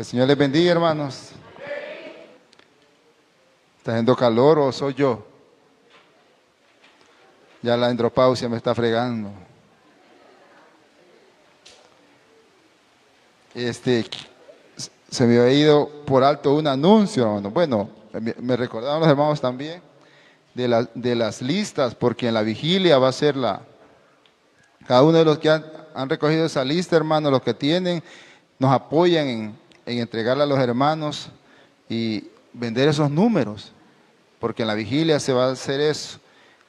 Que el Señor les bendiga, hermanos. ¿Está haciendo calor o soy yo? Ya la andropausia me está fregando. Se me había ido por alto un anuncio, hermano. Bueno, me recordaron los hermanos también de las listas, porque en la vigilia va a ser cada uno de los que han recogido esa lista, hermano, los que tienen, nos apoyan en entregarla a los hermanos y vender esos números, porque en la vigilia se va a hacer eso.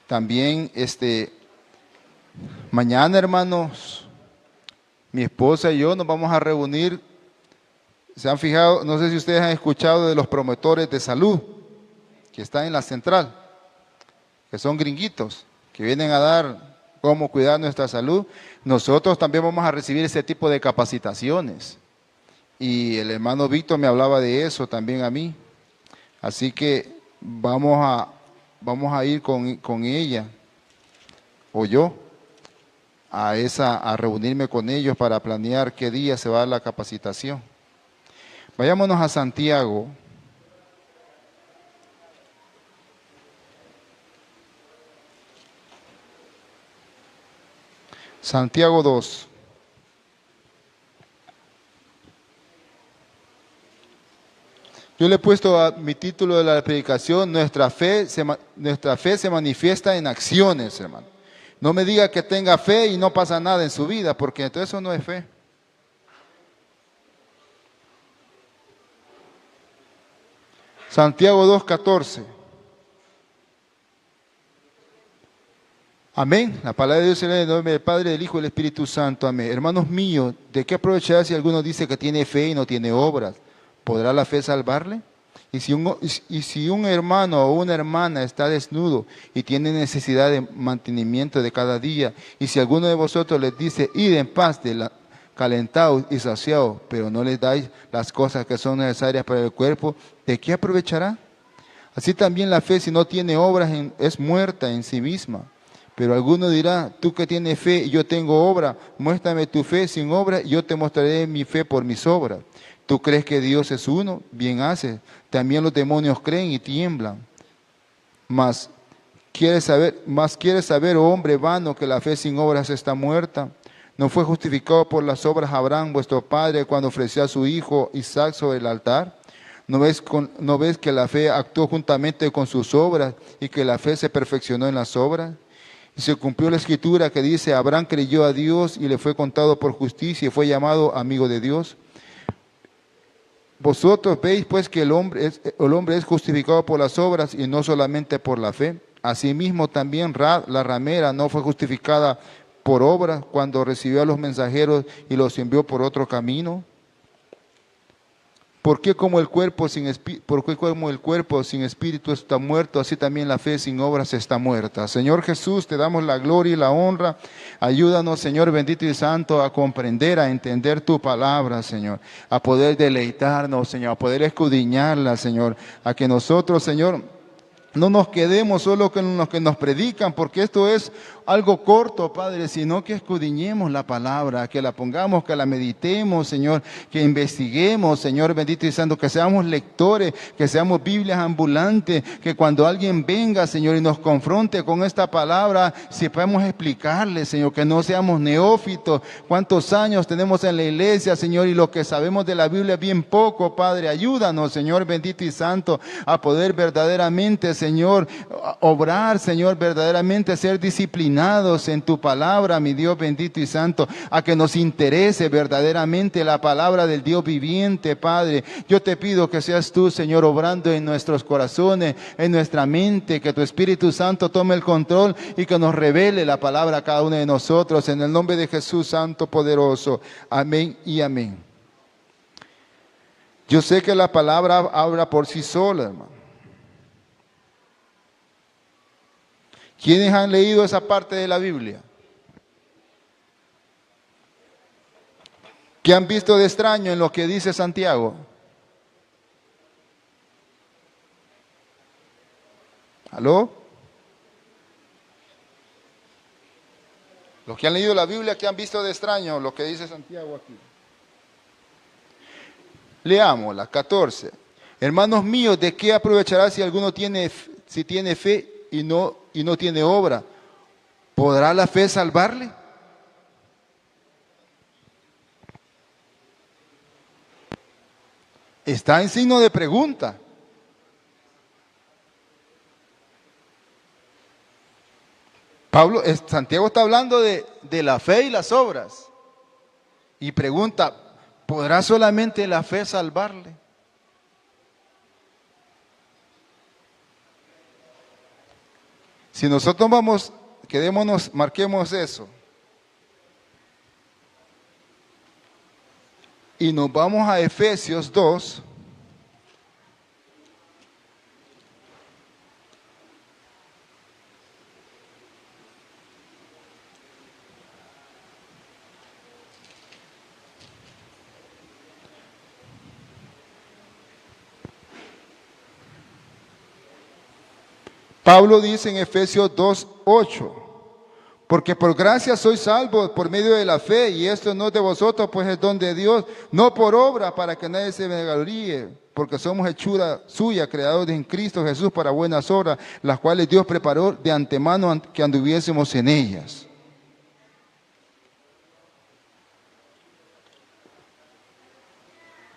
También, mañana, hermanos, mi esposa y yo nos vamos a reunir. ¿Se han fijado? No sé si ustedes han escuchado de los promotores de salud que están en la central, que son gringuitos, que vienen a dar cómo cuidar nuestra salud. Nosotros también vamos a recibir ese tipo de capacitaciones. Y el hermano Víctor me hablaba de eso también a mí. Así que vamos a ir con ella, o yo, a reunirme con ellos para planear qué día se va a dar la capacitación. Vayámonos a Santiago. Santiago 2. Yo le he puesto a mi título de la predicación, nuestra fe se manifiesta en acciones, hermano. No me diga que tenga fe y no pasa nada en su vida, porque entonces eso no es fe. Santiago 2:14. Amén. La palabra de Dios se lee en el nombre del Padre, del Hijo y del Espíritu Santo. Amén. Hermanos míos, ¿de qué aprovechará si alguno dice que tiene fe y no tiene obras? ¿Podrá la fe salvarle? Y si un hermano o una hermana está desnudo y tiene necesidad de mantenimiento de cada día, y si alguno de vosotros les dice, id en paz, calentados y saciados, pero no les dais las cosas que son necesarias para el cuerpo, ¿de qué aprovechará? Así también la fe, si no tiene obras, es muerta en sí misma. Pero alguno dirá, tú que tienes fe y yo tengo obra, muéstrame tu fe sin obra y yo te mostraré mi fe por mis obras. ¿Tú crees que Dios es uno? Bien haces. También los demonios creen y tiemblan. Mas quieres saber, oh hombre vano, que la fe sin obras está muerta. ¿No fue justificado por las obras Abraham, vuestro padre, cuando ofreció a su hijo Isaac sobre el altar? ¿No ves que la fe actuó juntamente con sus obras y que la fe se perfeccionó en las obras? Y se cumplió la escritura que dice, Abraham creyó a Dios y le fue contado por justicia y fue llamado amigo de Dios. Vosotros veis pues que el hombre es justificado por las obras y no solamente por la fe. Asimismo también la ramera no fue justificada por obras cuando recibió a los mensajeros y los envió por otro camino. ¿Por qué como el cuerpo sin espíritu está muerto, así también la fe sin obras está muerta? Señor Jesús, te damos la gloria y la honra. Ayúdanos, Señor bendito y santo, a comprender, a entender tu palabra, Señor. A poder deleitarnos, Señor, a poder escudriñarla, Señor. A que nosotros, Señor, no nos quedemos solo con los que nos predican, porque esto es algo corto, Padre, sino que escudriñemos la palabra, que la pongamos, que la meditemos, Señor, que investiguemos, Señor bendito y santo, que seamos lectores, que seamos Biblias ambulantes, que cuando alguien venga, Señor, y nos confronte con esta palabra, si podemos explicarle, Señor, que no seamos neófitos. ¿Cuántos años tenemos en la iglesia, Señor? Y lo que sabemos de la Biblia es bien poco, Padre. Ayúdanos, Señor bendito y santo, a poder verdaderamente, Señor, obrar, Señor, verdaderamente ser disciplinados en tu palabra, mi Dios bendito y santo, a que nos interese verdaderamente la palabra del Dios viviente, Padre. Yo te pido que seas tú, Señor, obrando en nuestros corazones, en nuestra mente, que tu Espíritu Santo tome el control y que nos revele la palabra a cada uno de nosotros, en el nombre de Jesús Santo Poderoso. Amén y amén. Yo sé que la palabra habla por sí sola, hermano. ¿Quiénes han leído esa parte de la Biblia? ¿Qué han visto de extraño en lo que dice Santiago? ¿Aló? Los que han leído la Biblia, ¿qué han visto de extraño lo que dice Santiago aquí? Leámosla, 14. Hermanos míos, ¿de qué aprovechará si alguno tiene fe y no tiene obra? ¿Podrá la fe salvarle? Está en signo de pregunta. Santiago está hablando de la fe y las obras. Y pregunta, ¿podrá solamente la fe salvarle? Si nosotros marquemos eso. Y nos vamos a Efesios 2. Pablo dice en Efesios 2:8, porque por gracia sois salvos por medio de la fe, y esto no es de vosotros, pues es don de Dios, no por obra, para que nadie se gloríe, porque somos hechura suya, creados en Cristo Jesús para buenas obras, las cuales Dios preparó de antemano que anduviésemos en ellas.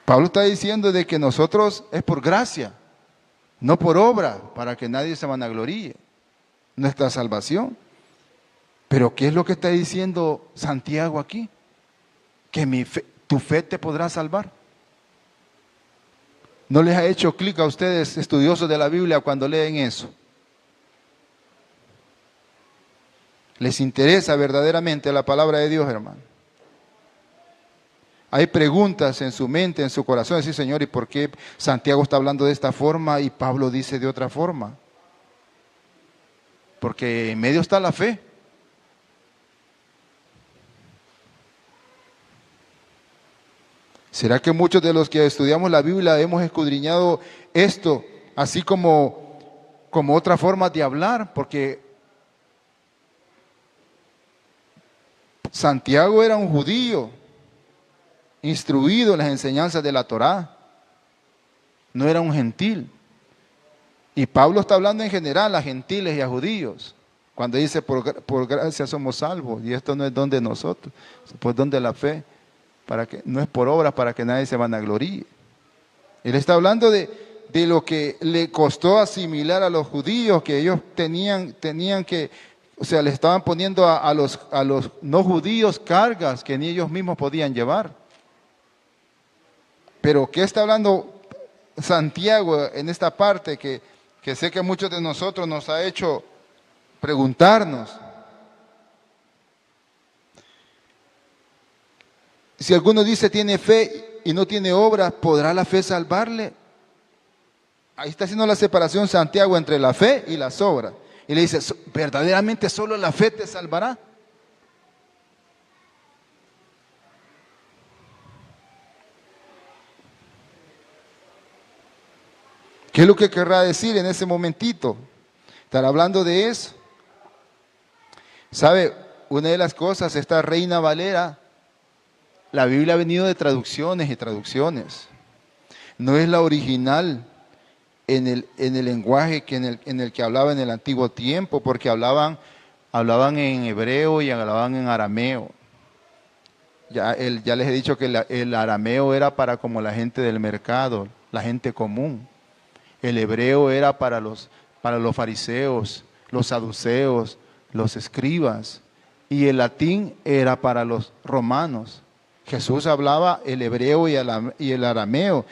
Pablo está diciendo de que nosotros es por gracia, no por obra, para que nadie se vanagloríe, nuestra salvación. Pero ¿qué es lo que está diciendo Santiago aquí? Que tu fe te podrá salvar. ¿No les ha hecho clic a ustedes, estudiosos de la Biblia, cuando leen eso? ¿Les interesa verdaderamente la palabra de Dios, hermano? Hay preguntas en su mente, en su corazón, decir, Señor, ¿y por qué Santiago está hablando de esta forma y Pablo dice de otra forma? Porque en medio está la fe. ¿Será que muchos de los que estudiamos la Biblia hemos escudriñado esto, así como otra forma de hablar? Porque Santiago era un judío, instruido en las enseñanzas de la Torá, no era un gentil. Y Pablo está hablando en general a gentiles y a judíos, cuando dice por gracia somos salvos, y esto no es don de nosotros, pues don de la fe, para que no es por obras para que nadie se vanagloríe. Él está hablando de lo que le costó asimilar a los judíos, que ellos tenían que, o sea, le estaban poniendo a los no judíos cargas que ni ellos mismos podían llevar. Pero ¿qué está hablando Santiago en esta parte que sé que muchos de nosotros nos ha hecho preguntarnos? Si alguno dice tiene fe y no tiene obras, ¿podrá la fe salvarle? Ahí está haciendo la separación Santiago entre la fe y las obras. Y le dice, ¿verdaderamente solo la fe te salvará? ¿Qué es lo que querrá decir en ese momentito? ¿Estará hablando de eso? ¿Sabe? Una de las cosas, esta Reina Valera, la Biblia ha venido de traducciones y traducciones. No es la original en el lenguaje en el que hablaba en el antiguo tiempo, porque hablaban en hebreo y hablaban en arameo. Ya les he dicho que el arameo era para como la gente del mercado, la gente común. El hebreo era para los fariseos, los saduceos, los escribas. Y el latín era para los romanos. Jesús hablaba el hebreo y el arameo.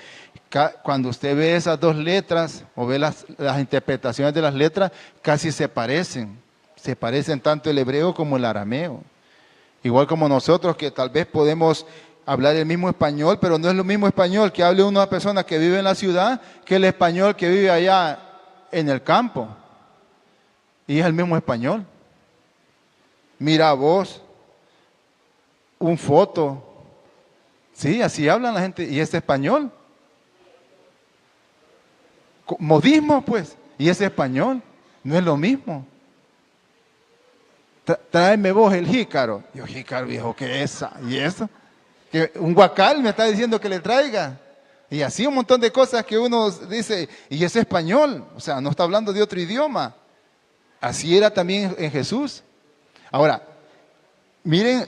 Cuando usted ve esas dos letras o ve las interpretaciones de las letras, casi se parecen. Se parecen tanto el hebreo como el arameo. Igual como nosotros que tal vez podemos hablar el mismo español, pero no es lo mismo español que hable una persona que vive en la ciudad que el español que vive allá en el campo. Y es el mismo español. Mira vos, un foto. Sí, así hablan la gente. Y es español. Modismo, pues. Y es español. No es lo mismo. Tráeme vos el jícaro. Yo, jícaro, viejo, ¿qué es esa? ¿Y eso? Que un guacal me está diciendo que le traiga. Y así un montón de cosas que uno dice, y es español, o sea, no está hablando de otro idioma. Así era también en Jesús. Ahora, miren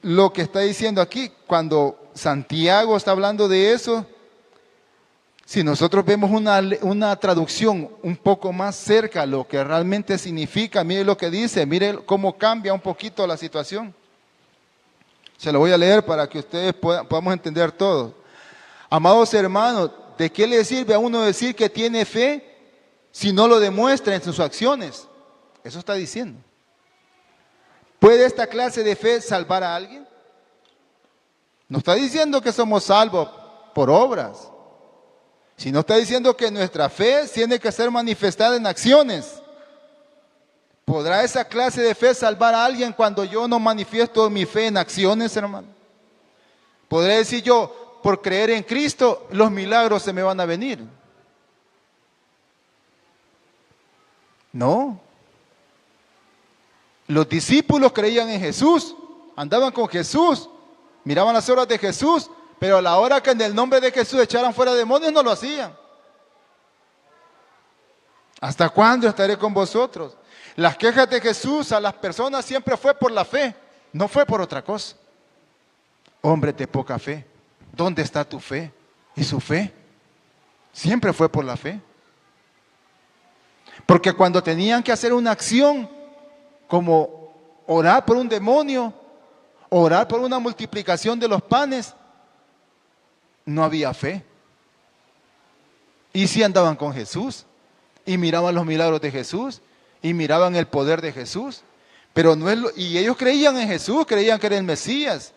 lo que está diciendo aquí, cuando Santiago está hablando de eso. Si nosotros vemos una traducción un poco más cerca a lo que realmente significa, mire lo que dice, mire cómo cambia un poquito la situación. Se lo voy a leer para que ustedes podamos entender todo. Amados hermanos, ¿de qué le sirve a uno decir que tiene fe si no lo demuestra en sus acciones? Eso está diciendo. ¿Puede esta clase de fe salvar a alguien? No está diciendo que somos salvos por obras, sino está diciendo que nuestra fe tiene que ser manifestada en acciones. ¿Podrá esa clase de fe salvar a alguien cuando yo no manifiesto mi fe en acciones, hermano? ¿Podré decir yo, por creer en Cristo, los milagros se me van a venir? No. Los discípulos creían en Jesús, andaban con Jesús, miraban las obras de Jesús, pero a la hora que en el nombre de Jesús echaran fuera demonios no lo hacían. ¿Hasta cuándo estaré con vosotros? Las quejas de Jesús a las personas siempre fue por la fe, no fue por otra cosa. Hombre de poca fe, ¿dónde está tu fe? ¿Y su fe? Siempre fue por la fe. Porque cuando tenían que hacer una acción, como orar por un demonio, orar por una multiplicación de los panes, no había fe. Y sí andaban con Jesús, y miraban los milagros de Jesús, y miraban el poder de Jesús, pero no es y ellos creían en Jesús, creían que era el Mesías.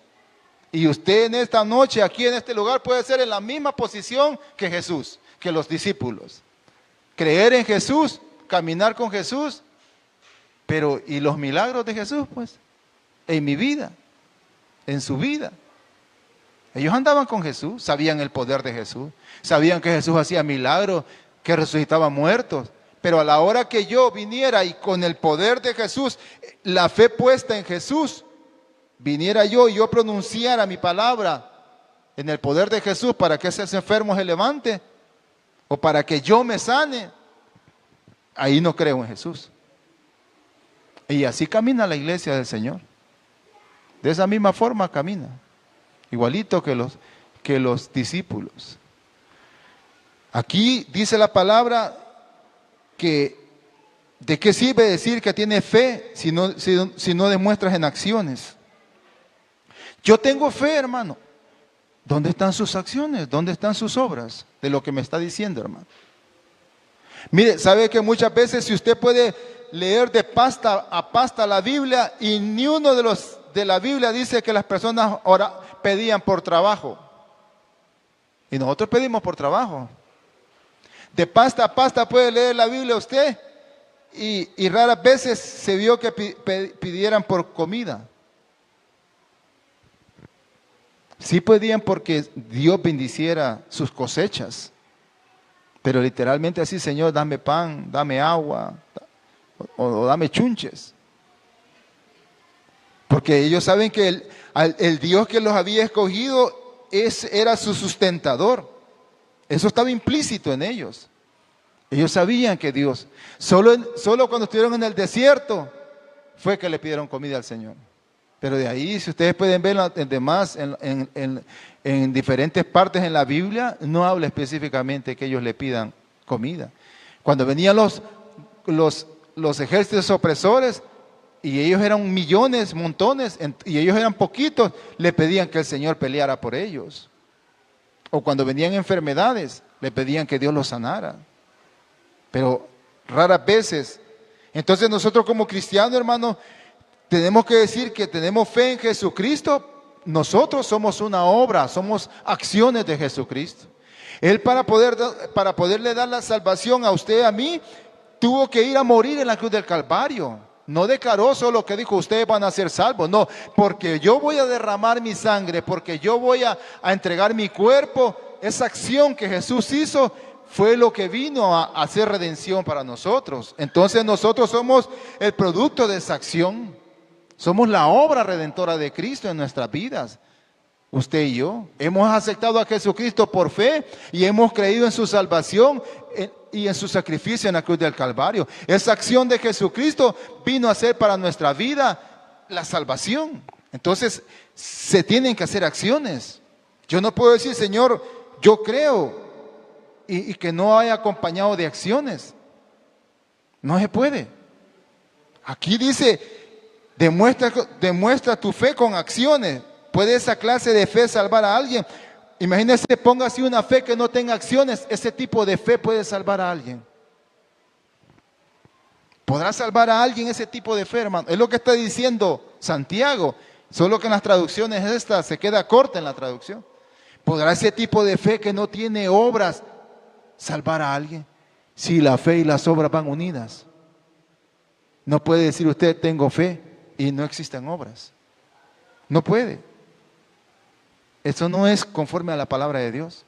Y usted en esta noche, aquí en este lugar, puede ser en la misma posición que Jesús, que los discípulos. Creer en Jesús, caminar con Jesús, pero ¿y los milagros de Jesús? Pues, en mi vida, en su vida. Ellos andaban con Jesús, sabían el poder de Jesús, sabían que Jesús hacía milagros, que resucitaba muertos. Pero a la hora que yo viniera y con el poder de Jesús, la fe puesta en Jesús, viniera yo y yo pronunciara mi palabra en el poder de Jesús para que ese enfermo se levante o para que yo me sane, ahí no creo en Jesús. Y así camina la iglesia del Señor. De esa misma forma camina, igualito que los discípulos. Aquí dice la palabra que ¿de qué sirve decir que tiene fe si no demuestras en acciones? Yo tengo fe, hermano. ¿Dónde están sus acciones? ¿Dónde están sus obras? De lo que me está diciendo, hermano. Mire, sabe que muchas veces si usted puede leer de pasta a pasta la Biblia y ni uno de la Biblia dice que las personas pedían por trabajo. Y nosotros pedimos por trabajo. De pasta a pasta puede leer la Biblia usted y raras veces se vio que pidieran por comida. Sí pedían porque Dios bendiciera sus cosechas, pero literalmente así, Señor, dame pan, dame agua o dame chunches. Porque ellos saben que el Dios que los había escogido era su sustentador. Eso estaba implícito en ellos. Ellos sabían que Dios, solo cuando estuvieron en el desierto, fue que le pidieron comida al Señor. Pero de ahí, si ustedes pueden ver en diferentes partes en la Biblia, no habla específicamente que ellos le pidan comida. Cuando venían los ejércitos opresores, y ellos eran millones, montones, y ellos eran poquitos, le pedían que el Señor peleara por ellos. O cuando venían enfermedades, le pedían que Dios los sanara. Pero raras veces. Entonces nosotros como cristianos, hermanos, tenemos que decir que tenemos fe en Jesucristo. Nosotros somos una obra, somos acciones de Jesucristo. Él para poderle dar la salvación a usted y a mí, tuvo que ir a morir en la cruz del Calvario. No declaró solo que dijo, ustedes van a ser salvos. No, porque yo voy a derramar mi sangre, porque yo voy a entregar mi cuerpo. Esa acción que Jesús hizo fue lo que vino a hacer redención para nosotros. Entonces nosotros somos el producto de esa acción. Somos la obra redentora de Cristo en nuestras vidas. Usted y yo hemos aceptado a Jesucristo por fe y hemos creído en su salvación y en su sacrificio en la cruz del Calvario. Esa acción de Jesucristo vino a ser para nuestra vida la salvación. Entonces, se tienen que hacer acciones. Yo no puedo decir, Señor, yo creo, y que no haya acompañado de acciones. No se puede. Aquí dice, demuestra tu fe con acciones. ¿Puede esa clase de fe salvar a alguien? Imagínese, ponga así una fe que no tenga acciones. Ese tipo de fe puede salvar a alguien. ¿Podrá salvar a alguien ese tipo de fe, hermano? Es lo que está diciendo Santiago. Solo que en las traducciones esta se queda corta en la traducción. ¿Podrá ese tipo de fe que no tiene obras salvar a alguien? Si la fe y las obras van unidas. No puede decir usted, tengo fe y no existen obras. No puede. Eso no es conforme a la palabra de Dios.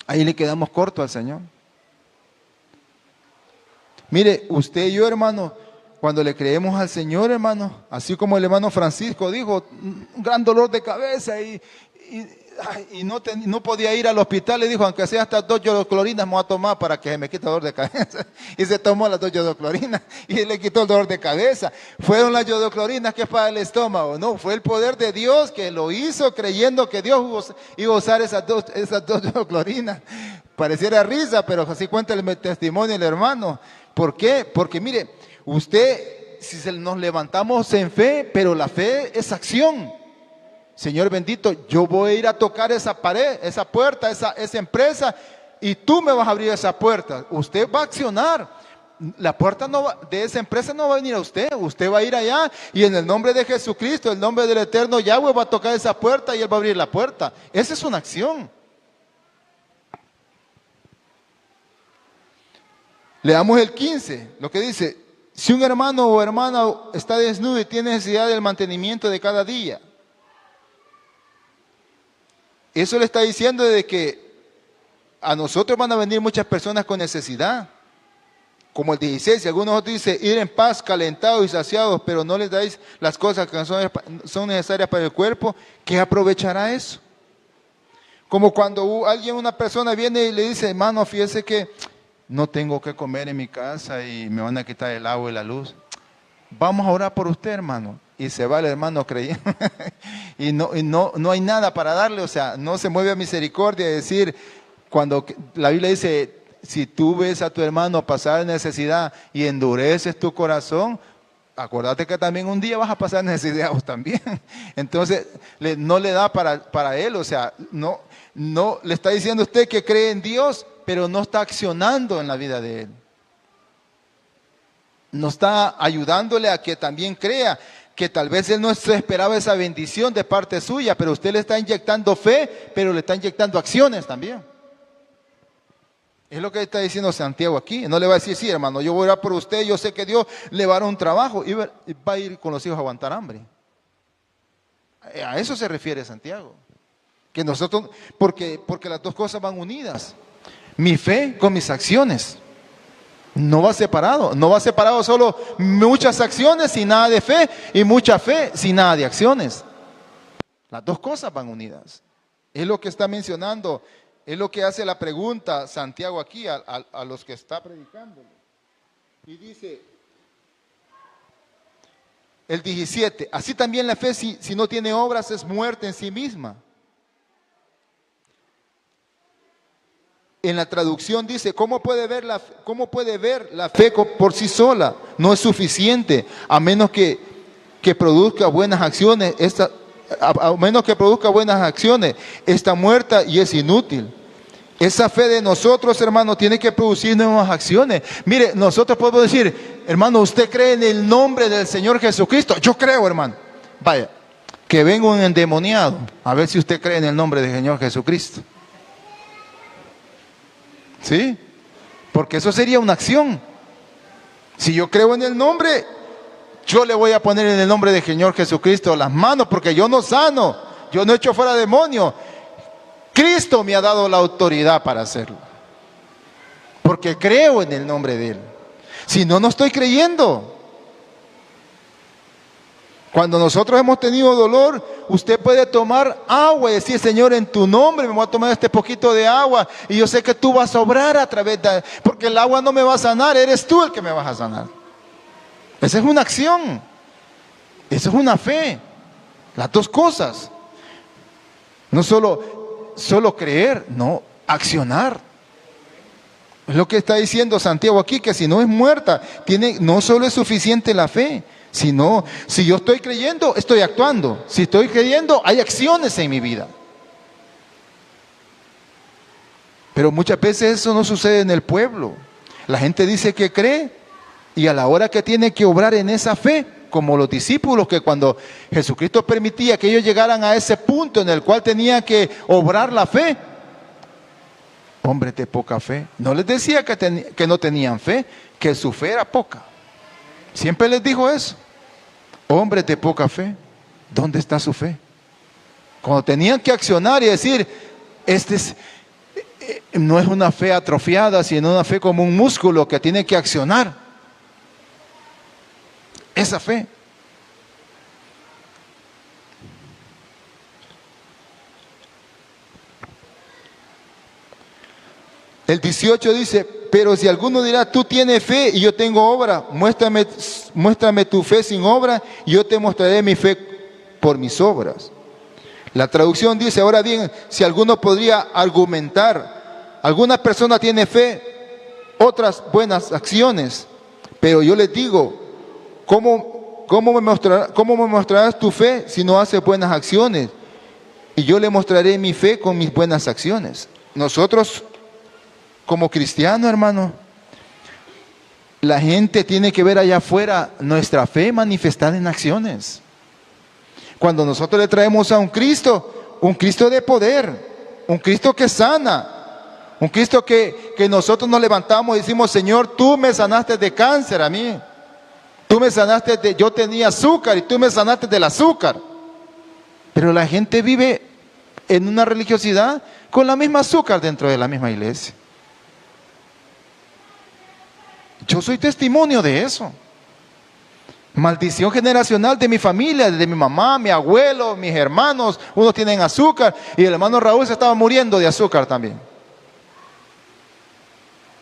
Ahí le quedamos corto al Señor. Mire, usted y yo, hermano, cuando le creemos al Señor, hermano, así como el hermano Francisco dijo, un gran dolor de cabeza y no podía ir al hospital, le dijo, aunque sea hasta 2 yodoclorinas me voy a tomar para que se me quite el dolor de cabeza. Y se tomó las 2 yodoclorinas y le quitó el dolor de cabeza. Fueron las yodoclorinas que es para el estómago, no, fue el poder de Dios que lo hizo creyendo que Dios iba a usar esas dos yodoclorinas. Pareciera risa, pero así cuenta el testimonio del hermano. ¿Por qué? Porque mire, usted, si nos levantamos en fe, pero la fe es acción. Señor bendito, yo voy a ir a tocar esa pared, esa puerta, esa empresa, y tú me vas a abrir esa puerta. Usted va a accionar. La puerta de esa empresa no va a venir a usted. Usted va a ir allá y en el nombre de Jesucristo, el nombre del eterno Yahweh, va a tocar esa puerta y Él va a abrir la puerta. Esa es una acción. Leamos el 15, lo que dice: si un hermano o hermana está desnudo y tiene necesidad del mantenimiento de cada día. Eso le está diciendo de que a nosotros van a venir muchas personas con necesidad. Como el 16, algunos otros dicen, ir en paz, calentados y saciados, pero no les dais las cosas que son necesarias para el cuerpo, ¿qué aprovechará eso? Como cuando una persona viene y le dice, hermano, fíjese que no tengo que comer en mi casa y me van a quitar el agua y la luz. Vamos a orar por usted, hermano. Y se va el hermano creyendo. y no hay nada para darle, o sea, no se mueve a misericordia. Es decir, cuando la Biblia dice, si tú ves a tu hermano pasar necesidad y endureces tu corazón, acuérdate que también un día vas a pasar necesidad vos también. Entonces, no le da para él, o sea, no le está diciendo a usted que cree en Dios, pero no está accionando en la vida de él. No está ayudándole a que también crea que tal vez él no se esperaba esa bendición de parte suya, pero usted le está inyectando fe, pero le está inyectando acciones también. Es lo que está diciendo Santiago aquí. No le va a decir, sí, hermano, yo voy a orar por usted, yo sé que Dios le va a dar un trabajo y va a ir con los hijos a aguantar hambre. A eso se refiere Santiago. Que nosotros, porque las dos cosas van unidas. Mi fe con mis acciones. No va separado solo muchas acciones sin nada de fe y mucha fe sin nada de acciones. Las dos cosas van unidas. Es lo que está mencionando, es lo que hace la pregunta Santiago aquí a los que está predicando. Y dice el 17, así también la fe si no tiene obras es muerta en sí misma. En la traducción dice, ¿cómo puede ver la fe por sí sola? No es suficiente, a menos que produzca buenas acciones. A menos que produzca buenas acciones, está muerta y es inútil. Esa fe de nosotros, hermano, tiene que producir nuevas acciones. Mire, nosotros podemos decir, hermano, ¿usted cree en el nombre del Señor Jesucristo? Yo creo, hermano. Vaya, que venga un endemoniado, a ver si usted cree en el nombre del Señor Jesucristo. ¿Sí? Porque eso sería una acción. Si yo creo en el nombre, yo le voy a poner en el nombre del Señor Jesucristo las manos, porque yo no sano, yo no echo fuera demonio. Cristo me ha dado la autoridad para hacerlo, porque creo en el nombre de Él. Si no, no estoy creyendo. Cuando nosotros hemos tenido dolor, usted puede tomar agua y decir, Señor, en tu nombre me voy a tomar este poquito de agua y yo sé que tú vas a obrar a través de... Porque el agua no me va a sanar, eres tú el que me vas a sanar. Esa es una acción. Esa es una fe. Las dos cosas. No solo creer, no, accionar. Es lo que está diciendo Santiago aquí, que si no es muerta, no solo es suficiente la fe, sino, si yo estoy creyendo, estoy actuando. Si estoy creyendo, hay acciones en mi vida. Pero muchas veces eso no sucede en el pueblo. La gente dice que cree y a la hora que tiene que obrar en esa fe, como los discípulos, que cuando Jesucristo permitía que ellos llegaran a ese punto en el cual tenía que obrar la fe, hombres de poca fe, no les decía que no tenían fe, que su fe era poca. Siempre les dijo eso. Hombres de poca fe, ¿dónde está su fe? Cuando tenían que accionar y decir, no es una fe atrofiada, sino una fe como un músculo que tiene que accionar. Esa fe. El 18 dice, pero si alguno dirá, tú tienes fe y yo tengo obra, muéstrame tu fe sin obra y yo te mostraré mi fe por mis obras. La traducción dice, ahora bien, si alguno podría argumentar, alguna persona tiene fe, otras buenas acciones, pero yo les digo, ¿cómo me mostrarás tu fe si no haces buenas acciones? Y yo le mostraré mi fe con mis buenas acciones. Nosotros, como cristianos, hermano, la gente tiene que ver allá afuera nuestra fe manifestada en acciones. Cuando nosotros le traemos a un Cristo de poder, un Cristo que sana, un Cristo que nosotros nos levantamos y decimos, Señor, tú me sanaste de cáncer a mí. Tú me sanaste yo tenía azúcar y tú me sanaste del azúcar. Pero la gente vive en una religiosidad con la misma azúcar dentro de la misma iglesia. Yo soy testimonio de eso. Maldición generacional de mi familia, de mi mamá, mi abuelo, mis hermanos. Unos tienen azúcar y el hermano Raúl se estaba muriendo de azúcar también.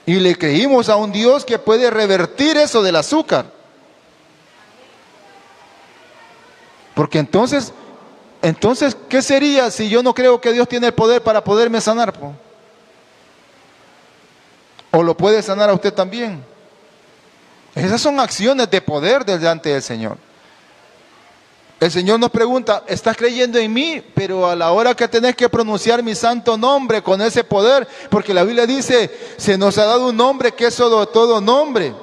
Y le creímos a un Dios que puede revertir eso del azúcar. Porque entonces, ¿qué sería si yo no creo que Dios tiene el poder para poderme sanar? ¿O lo puede sanar a usted también? Esas son acciones de poder delante del Señor. El Señor nos pregunta, ¿estás creyendo en mí? Pero a la hora que tenés que pronunciar mi santo nombre con ese poder, porque la Biblia dice, se nos ha dado un nombre que es sobre todo nombre.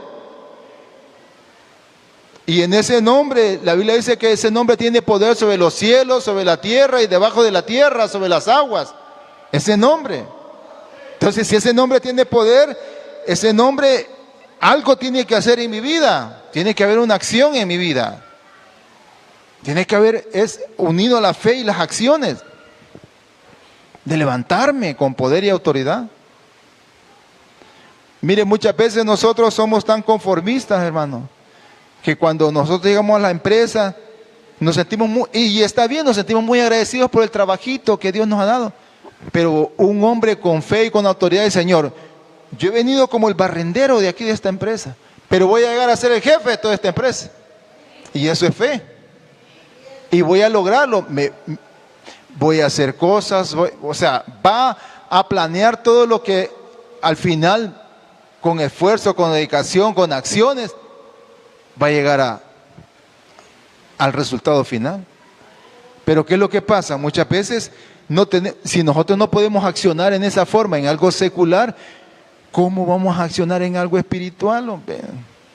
Y en ese nombre, la Biblia dice que ese nombre tiene poder sobre los cielos, sobre la tierra y debajo de la tierra, sobre las aguas. Ese nombre. Entonces, si ese nombre tiene poder, ese nombre algo tiene que hacer en mi vida. Tiene que haber una acción en mi vida. Tiene que haber, es unido a la fe y las acciones. De levantarme con poder y autoridad. Mire, muchas veces nosotros somos tan conformistas, hermano, que cuando nosotros llegamos a la empresa, nos sentimos y está bien, nos sentimos muy agradecidos por el trabajito que Dios nos ha dado. Pero un hombre con fe y con autoridad del Señor, yo he venido como el barrendero de aquí de esta empresa, pero voy a llegar a ser el jefe de toda esta empresa. Y eso es fe. Y voy a lograrlo. Voy a hacer cosas, va a planear todo lo que al final, con esfuerzo, con dedicación, con acciones, va a llegar al resultado final. Pero ¿qué es lo que pasa? Muchas veces, si nosotros no podemos accionar en esa forma, en algo secular, ¿cómo vamos a accionar en algo espiritual, hombre?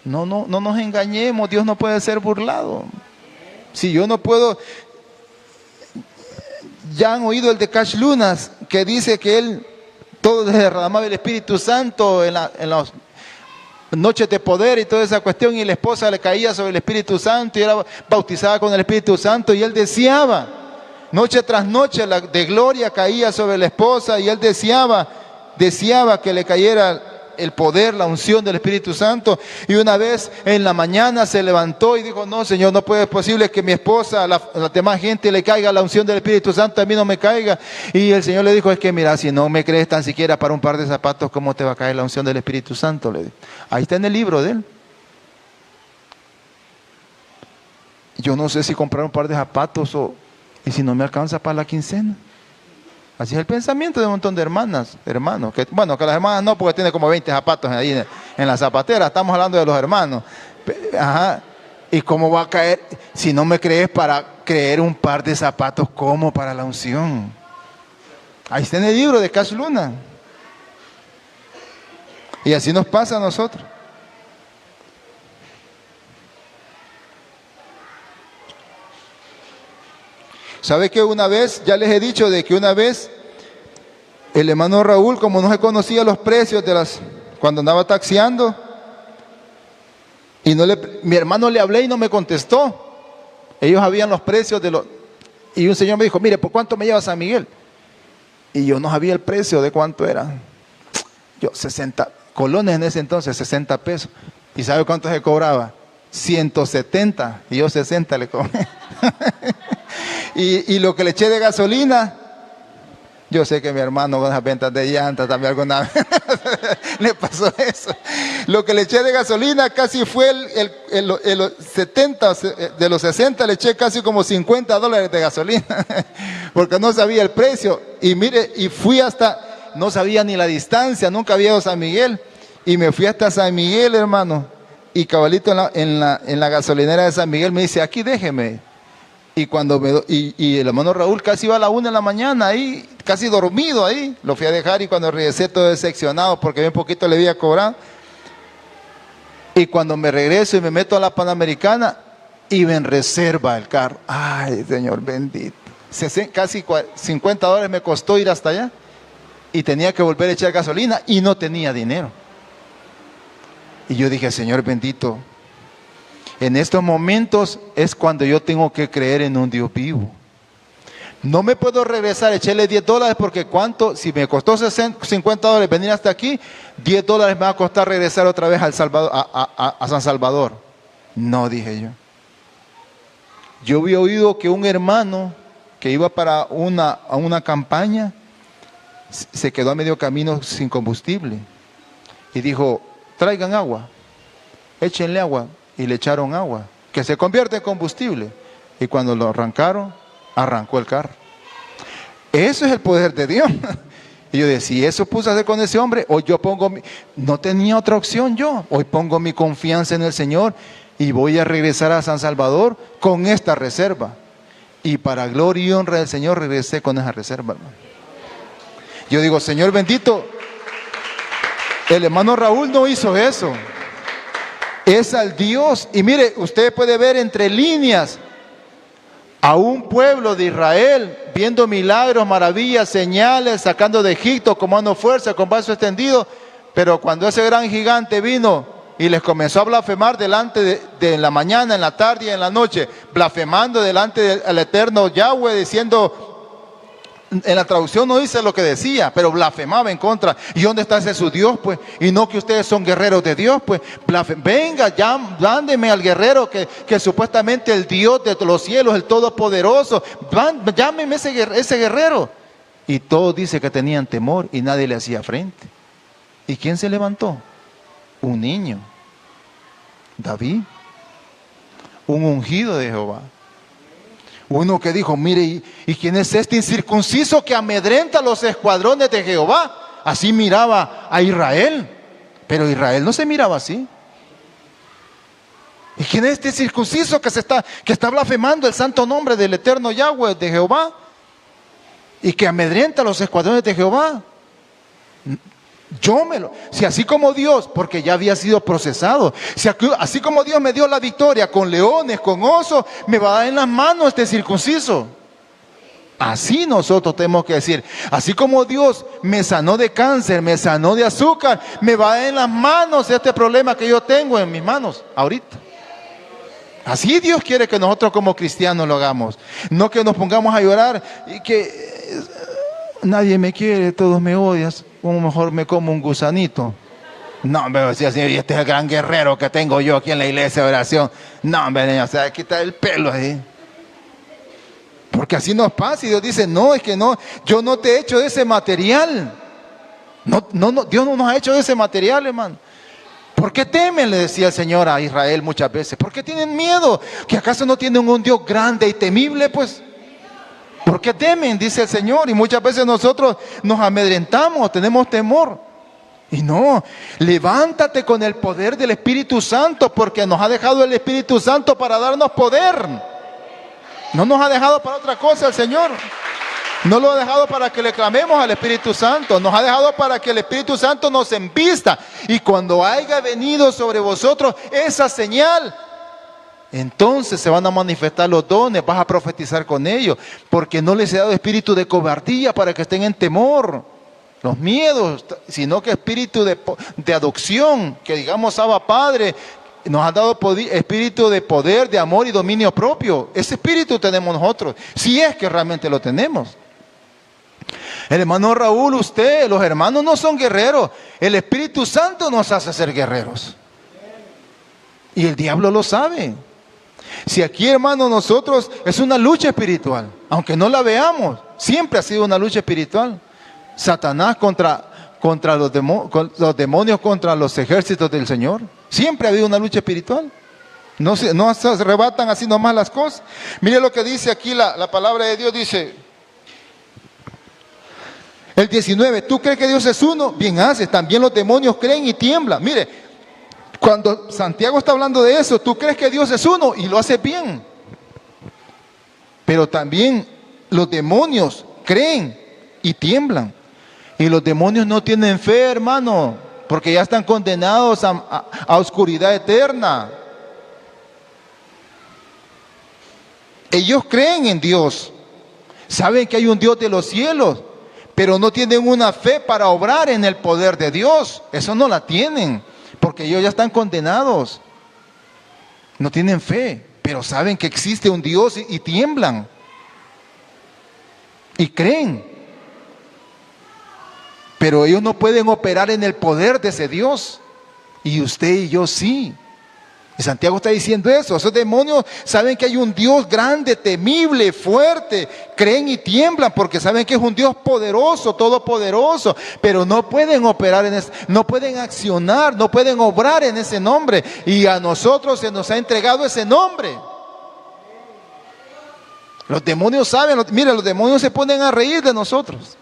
No nos engañemos, Dios no puede ser burlado. Si yo no puedo... Ya han oído el de Cash Lunas, que dice que él todo derramaba el Espíritu Santo en las noches de poder y toda esa cuestión, y la esposa le caía sobre el Espíritu Santo y era bautizada con el Espíritu Santo, y él deseaba, noche tras noche de gloria caía sobre la esposa, y él deseaba que le cayera el poder, la unción del Espíritu Santo. Y una vez en la mañana se levantó y dijo, no, Señor, no puede ser posible que mi esposa, la demás gente le caiga la unción del Espíritu Santo, a mí no me caiga. Y el Señor le dijo, es que mira, si no me crees tan siquiera para un par de zapatos, ¿cómo te va a caer la unción del Espíritu Santo? Le dijo. Ahí está en el libro de él. Yo no sé si comprar un par de zapatos y si no me alcanza para la quincena. Así es el pensamiento de un montón de hermanos. Que las hermanas no, porque tiene como 20 zapatos ahí en la zapatera. Estamos hablando de los hermanos. Ajá. ¿Y cómo va a caer? Si no me crees para creer un par de zapatos, ¿cómo para la unción? Ahí está en el libro de Cash Luna. Y así nos pasa a nosotros. ¿Sabe que una vez, ya les he dicho de que una vez el hermano Raúl, como no se conocía los precios cuando andaba taxiando, y mi hermano le hablé y no me contestó. Ellos sabían los precios y un señor me dijo, mire, ¿por cuánto me lleva San Miguel? Y yo no sabía el precio de cuánto era. Yo, 60 colones en ese entonces, 60 pesos. ¿Y sabe cuánto se cobraba? 170, y yo 60 le cobré. Y lo que le eché de gasolina, yo sé que mi hermano con las ventas de llantas también alguna vez le pasó eso. Lo que le eché de gasolina casi fue el 70, de los 60 le eché casi como $50 de gasolina, porque no sabía el precio. Y mire, y fui no sabía ni la distancia, nunca había ido a San Miguel, y me fui hasta San Miguel, hermano, y cabalito en la gasolinera de San Miguel me dice, aquí déjeme. Y el hermano Raúl casi iba a la 1 de la mañana ahí, casi dormido ahí. Lo fui a dejar y cuando regresé todo decepcionado porque bien poquito le había cobrado. Y cuando me regreso y me meto a la Panamericana, iba en reserva el carro. Ay, Señor bendito. Casi $50 me costó ir hasta allá. Y tenía que volver a echar gasolina y no tenía dinero. Y yo dije, Señor bendito, en estos momentos es cuando yo tengo que creer en un Dios vivo. No me puedo regresar, echarle $10 porque si me costó $50 venir hasta aquí, $10 me va a costar regresar otra vez a San Salvador. No, dije yo. Yo había oído que un hermano que iba para una campaña se quedó a medio camino sin combustible y dijo, traigan agua, échenle agua. Y le echaron agua, que se convierte en combustible. Y cuando lo arrancaron, arrancó el carro. Eso es el poder de Dios. Y yo decía, si eso puse a hacer con ese hombre, hoy yo no tenía otra opción yo. Hoy pongo mi confianza en el Señor y voy a regresar a San Salvador con esta reserva. Y para gloria y honra del Señor regresé con esa reserva, hermano. Yo digo, Señor bendito, el hermano Raúl no hizo eso. Es al Dios. Y mire, usted puede ver entre líneas a un pueblo de Israel viendo milagros, maravillas, señales, sacando de Egipto, comando fuerza, con brazo extendido. Pero cuando ese gran gigante vino y les comenzó a blasfemar delante de la mañana, en la tarde y en la noche, blasfemando delante del eterno Yahweh, diciendo, en la traducción no dice lo que decía, pero blasfemaba en contra. ¿Y dónde está ese su Dios, pues? Y no que ustedes son guerreros de Dios, pues. Venga, mándeme al guerrero que supuestamente el Dios de los cielos, el Todopoderoso. Llámeme ese guerrero. Y todos dicen que tenían temor y nadie le hacía frente. ¿Y quién se levantó? Un niño. David. Un ungido de Jehová. Uno que dijo, mire, ¿y quién es este incircunciso que amedrenta los escuadrones de Jehová? Así miraba a Israel, pero Israel no se miraba así. ¿Y quién es este circunciso que está blasfemando el santo nombre del eterno Yahweh de Jehová? Y que amedrenta los escuadrones de Jehová. Si así como Dios, porque ya había sido procesado, así como Dios me dio la victoria con leones, con osos, me va a dar en las manos este circunciso. Así nosotros tenemos que decir, así como Dios me sanó de cáncer, me sanó de azúcar, me va a dar en las manos este problema que yo tengo en mis manos ahorita. Así Dios quiere que nosotros como cristianos lo hagamos. No que nos pongamos a llorar y que nadie me quiere, todos me odian, o mejor me como un gusanito. No, hombre, decía, Señor, y este es el gran guerrero que tengo yo aquí en la iglesia de oración. No, hombre, Señor, se va a quitar el pelo ahí. Porque así nos pasa y Dios dice, no, es que no, yo no te he hecho de ese material. No, Dios no nos ha hecho de ese material, hermano. ¿Por qué temen? Le decía el Señor a Israel muchas veces. ¿Por qué tienen miedo? ¿Que acaso no tienen un Dios grande y temible? Pues, ¿por qué temen? Dice el Señor. Y muchas veces nosotros nos amedrentamos, tenemos temor. Y no, levántate con el poder del Espíritu Santo, porque nos ha dejado el Espíritu Santo para darnos poder. No nos ha dejado para otra cosa el Señor. No lo ha dejado para que le clamemos al Espíritu Santo. Nos ha dejado para que el Espíritu Santo nos envista. Y cuando haya venido sobre vosotros esa señal, entonces se van a manifestar los dones. Vas a profetizar con ellos. Porque no les he dado espíritu de cobardía para que estén en temor, los miedos, sino que espíritu de adopción, que digamos Abba Padre. Nos ha dado espíritu de poder, de amor y dominio propio. Ese espíritu tenemos nosotros, si es que realmente lo tenemos. El hermano Raúl, usted, los hermanos no son guerreros. El Espíritu Santo nos hace ser guerreros. Y el diablo lo sabe. Si aquí, hermano, nosotros es una lucha espiritual, aunque no la veamos, siempre ha sido una lucha espiritual. Satanás contra los demonios, contra los ejércitos del Señor. Siempre ha habido una lucha espiritual. No se arrebatan así nomás las cosas. Mire lo que dice aquí la palabra de Dios, dice el 19, ¿tú crees que Dios es uno? Bien haces, también los demonios creen y tiemblan. Mire, cuando Santiago está hablando de eso, tú crees que Dios es uno y lo haces bien. Pero también los demonios creen y tiemblan. Y los demonios no tienen fe, hermano, porque ya están condenados a oscuridad eterna. Ellos creen en Dios, saben que hay un Dios de los cielos, pero no tienen una fe para obrar en el poder de Dios. Eso no la tienen, porque ellos ya están condenados. No tienen fe, pero saben que existe un Dios y tiemblan. Y creen. Pero ellos no pueden operar en el poder de ese Dios. Y usted y yo sí. Y Santiago está diciendo eso. Esos demonios saben que hay un Dios grande, temible, fuerte. Creen y tiemblan porque saben que es un Dios poderoso, todopoderoso. Pero no pueden operar en ese, no pueden accionar, no pueden obrar en ese nombre. Y a nosotros se nos ha entregado ese nombre. Los demonios saben, mira, los demonios se ponen a reír de nosotros.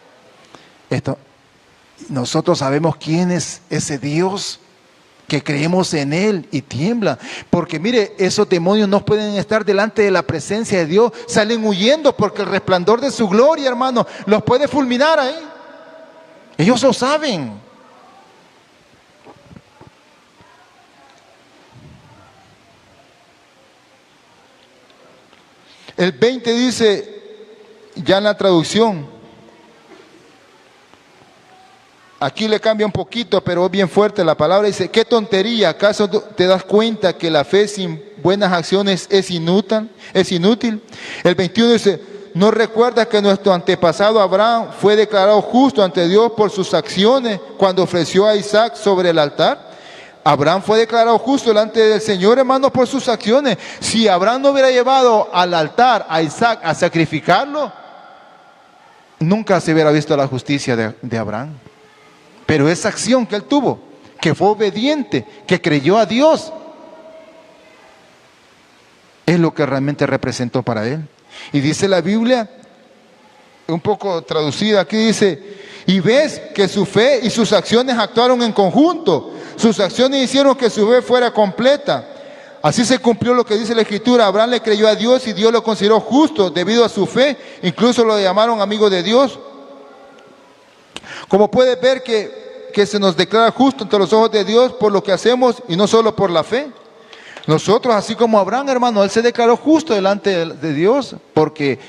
Nosotros sabemos quién es ese Dios, que creemos en Él y tiembla. Porque mire, esos demonios no pueden estar delante de la presencia de Dios. Salen huyendo porque el resplandor de su gloria, hermano, los puede fulminar ahí. Ellos lo saben. El 20 dice, ya en la traducción, aquí le cambia un poquito, pero es bien fuerte la palabra. Dice, qué tontería, ¿acaso te das cuenta que la fe sin buenas acciones es inútil? El 21 dice, ¿no recuerdas que nuestro antepasado Abraham fue declarado justo ante Dios por sus acciones cuando ofreció a Isaac sobre el altar? Abraham fue declarado justo delante del Señor, hermano, por sus acciones. Si Abraham no hubiera llevado al altar a Isaac a sacrificarlo, nunca se hubiera visto la justicia de Abraham. Pero esa acción que él tuvo, que fue obediente, que creyó a Dios, es lo que realmente representó para él. Y dice la Biblia, un poco traducida aquí, dice, y ves que su fe y sus acciones actuaron en conjunto. Sus acciones hicieron que su fe fuera completa. Así se cumplió lo que dice la Escritura. Abraham le creyó a Dios y Dios lo consideró justo debido a su fe. Incluso lo llamaron amigo de Dios. Como puedes ver que se nos declara justo ante los ojos de Dios por lo que hacemos y no solo por la fe. Nosotros, así como Abraham, hermano, él se declaró justo delante de Dios porque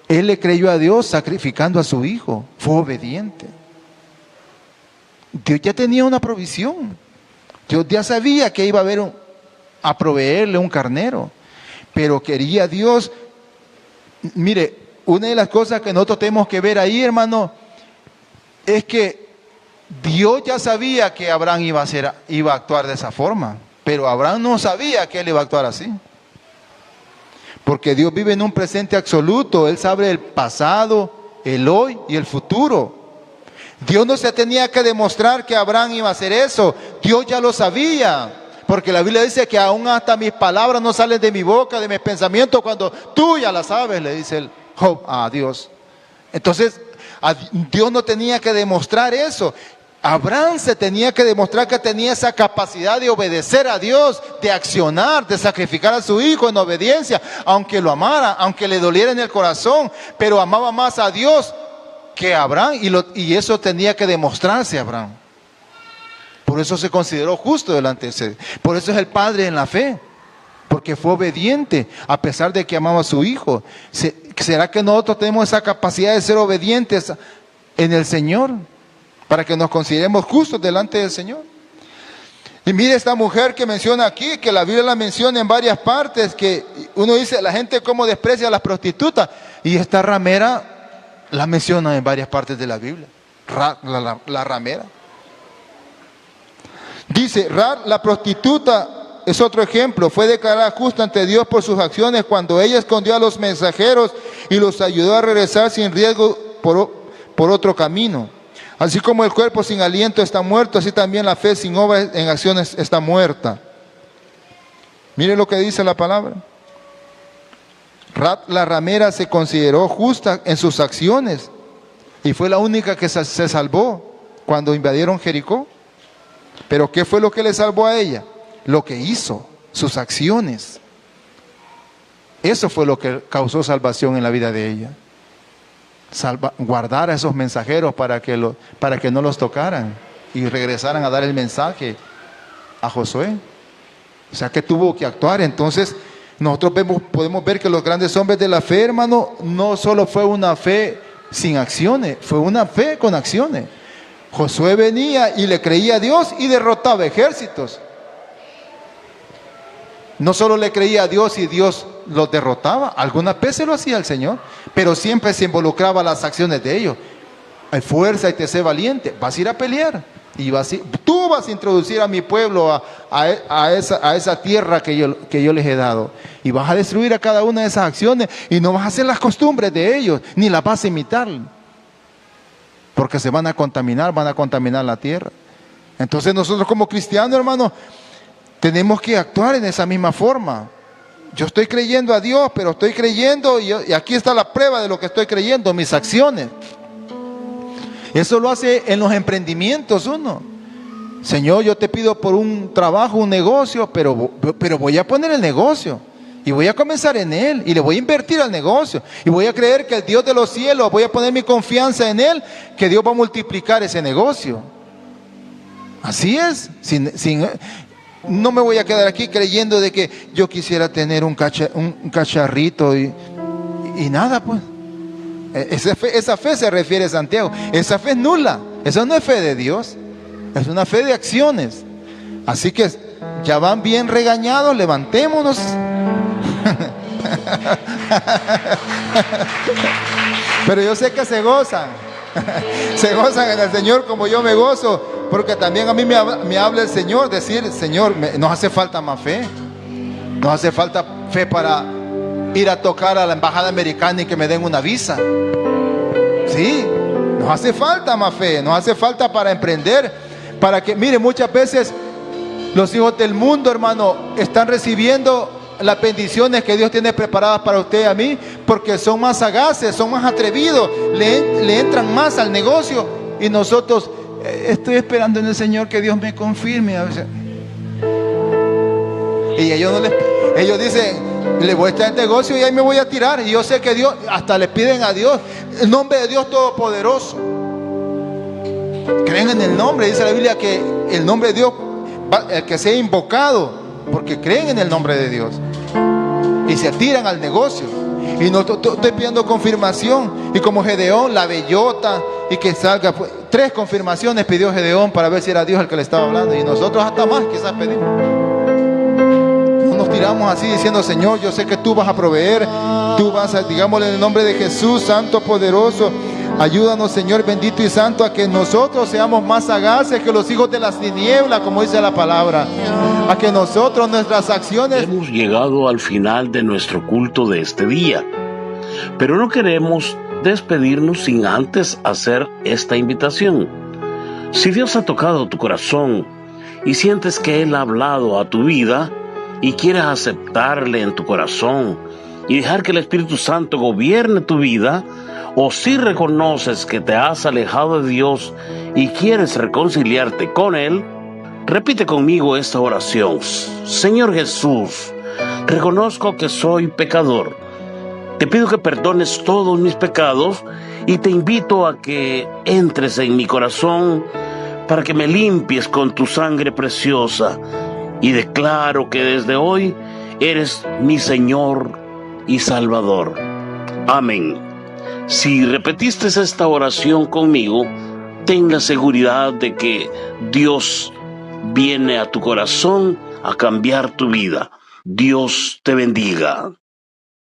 él le creyó a Dios sacrificando a su hijo. Fue obediente. Dios ya tenía una provisión. Dios ya sabía que iba a proveerle un carnero. Pero quería Dios. Mire, una de las cosas que nosotros tenemos que ver ahí, hermano, es que Dios ya sabía que Abraham iba a actuar de esa forma, pero Abraham no sabía que él iba a actuar así. Porque Dios vive en un presente absoluto. Él sabe el pasado, el hoy y el futuro. Dios no se tenía que demostrar que Abraham iba a hacer eso. Dios ya lo sabía. Porque la Biblia dice que aún hasta mis palabras no salen de mi boca, de mis pensamientos, cuando tú ya las sabes, le dice Job a Dios. Entonces, Dios no tenía que demostrar eso. Abraham se tenía que demostrar que tenía esa capacidad de obedecer a Dios, de accionar, de sacrificar a su hijo en obediencia, aunque lo amara, aunque le doliera en el corazón, pero amaba más a Dios que a Abraham, y eso tenía que demostrarse a Abraham. Por eso se consideró justo delante de Dios. Por eso es el padre en la fe, porque fue obediente a pesar de que amaba a su hijo. ¿Será que nosotros tenemos esa capacidad de ser obedientes en el Señor, para que nos consideremos justos delante del Señor? Y mire esta mujer que menciona aquí, que la Biblia la menciona en varias partes, que uno dice, la gente cómo desprecia a las prostitutas, y esta ramera la menciona en varias partes de la Biblia, la ramera. Dice, la prostituta es otro ejemplo, fue declarada justa ante Dios por sus acciones cuando ella escondió a los mensajeros y los ayudó a regresar sin riesgo por otro camino. Así como el cuerpo sin aliento está muerto, así también la fe sin obras en acciones está muerta. Mire lo que dice la palabra. La ramera se consideró justa en sus acciones y fue la única que se salvó cuando invadieron Jericó. Pero ¿qué fue lo que le salvó a ella? Lo que hizo, sus acciones. Eso fue lo que causó salvación en la vida de ella. Guardar a esos mensajeros para que no los tocaran y regresaran a dar el mensaje a Josué. O sea que tuvo que actuar. Entonces nosotros podemos ver que los grandes hombres de la fe, hermano, no solo fue una fe sin acciones, fue una fe con acciones. Josué venía y le creía a Dios y derrotaba ejércitos. No solo le creía a Dios y Dios los derrotaba, algunas veces lo hacía el Señor, pero siempre se involucraba las acciones de ellos. Hay fuerza y te sé valiente, vas a ir a pelear y tú vas a introducir a mi pueblo a esa tierra que yo les he dado, y vas a destruir a cada una de esas acciones y no vas a hacer las costumbres de ellos, ni las vas a imitar, porque se van a contaminar la tierra. Entonces nosotros como cristianos, hermanos, tenemos que actuar en esa misma forma. Yo estoy creyendo a Dios, pero estoy creyendo, y aquí está la prueba de lo que estoy creyendo, mis acciones. Eso lo hace en los emprendimientos uno. Señor, yo te pido por un trabajo, un negocio, pero voy a poner el negocio. Y voy a comenzar en Él, y le voy a invertir al negocio, y voy a creer que el Dios de los cielos, voy a poner mi confianza en Él, que Dios va a multiplicar ese negocio. Así es. No me voy a quedar aquí creyendo de que yo quisiera tener un cacharrito y nada, pues. Esa fe se refiere a Santiago. Esa fe es nula. Esa no es fe de Dios. Es una fe de acciones. Así que ya van bien regañados, levantémonos. Pero yo sé que se gozan. Se gozan en el Señor como yo me gozo, porque también a mí me habla el Señor, decir, Señor, nos hace falta más fe. Nos hace falta fe para ir a tocar a la embajada americana y que me den una visa. Sí, nos hace falta más fe, nos hace falta para emprender, para que, mire, muchas veces los hijos del mundo, hermano, están recibiendo las bendiciones que Dios tiene preparadas para usted y a mí, porque son más sagaces, son más atrevidos, le entran más al negocio, y nosotros estoy esperando en el Señor que Dios me confirme. Y ellos dicen, le voy a estar en negocio y ahí me voy a tirar, y yo sé que Dios, hasta le piden a Dios el nombre de Dios Todopoderoso. Creen en el nombre, dice la Biblia que el nombre de Dios, el que sea invocado, porque creen en el nombre de Dios y se tiran al negocio. Y no estoy pidiendo confirmación, y como Gedeón, la bellota, y que salga, pues, 3 confirmaciones pidió Gedeón para ver si era Dios el que le estaba hablando, y nosotros hasta más quizás pedimos. No nos tiramos así diciendo, Señor, yo sé que tú vas a proveer, tú vas a, digámosle en el nombre de Jesús, Santo, poderoso, Ayúdanos, Señor bendito y santo, a que nosotros seamos más sagaces que los hijos de las tinieblas, como dice la palabra. A que nosotros, nuestras acciones... Hemos llegado al final de nuestro culto de este día, pero no queremos despedirnos sin antes hacer esta invitación. Si Dios ha tocado tu corazón y sientes que Él ha hablado a tu vida y quieres aceptarle en tu corazón y dejar que el Espíritu Santo gobierne tu vida, o si reconoces que te has alejado de Dios y quieres reconciliarte con Él, repite conmigo esta oración. Señor Jesús, reconozco que soy pecador. Te pido que perdones todos mis pecados y te invito a que entres en mi corazón para que me limpies con tu sangre preciosa. Y declaro que desde hoy eres mi Señor y Salvador. Amén. Si repetiste esta oración conmigo, ten la seguridad de que Dios viene a tu corazón a cambiar tu vida. Dios te bendiga.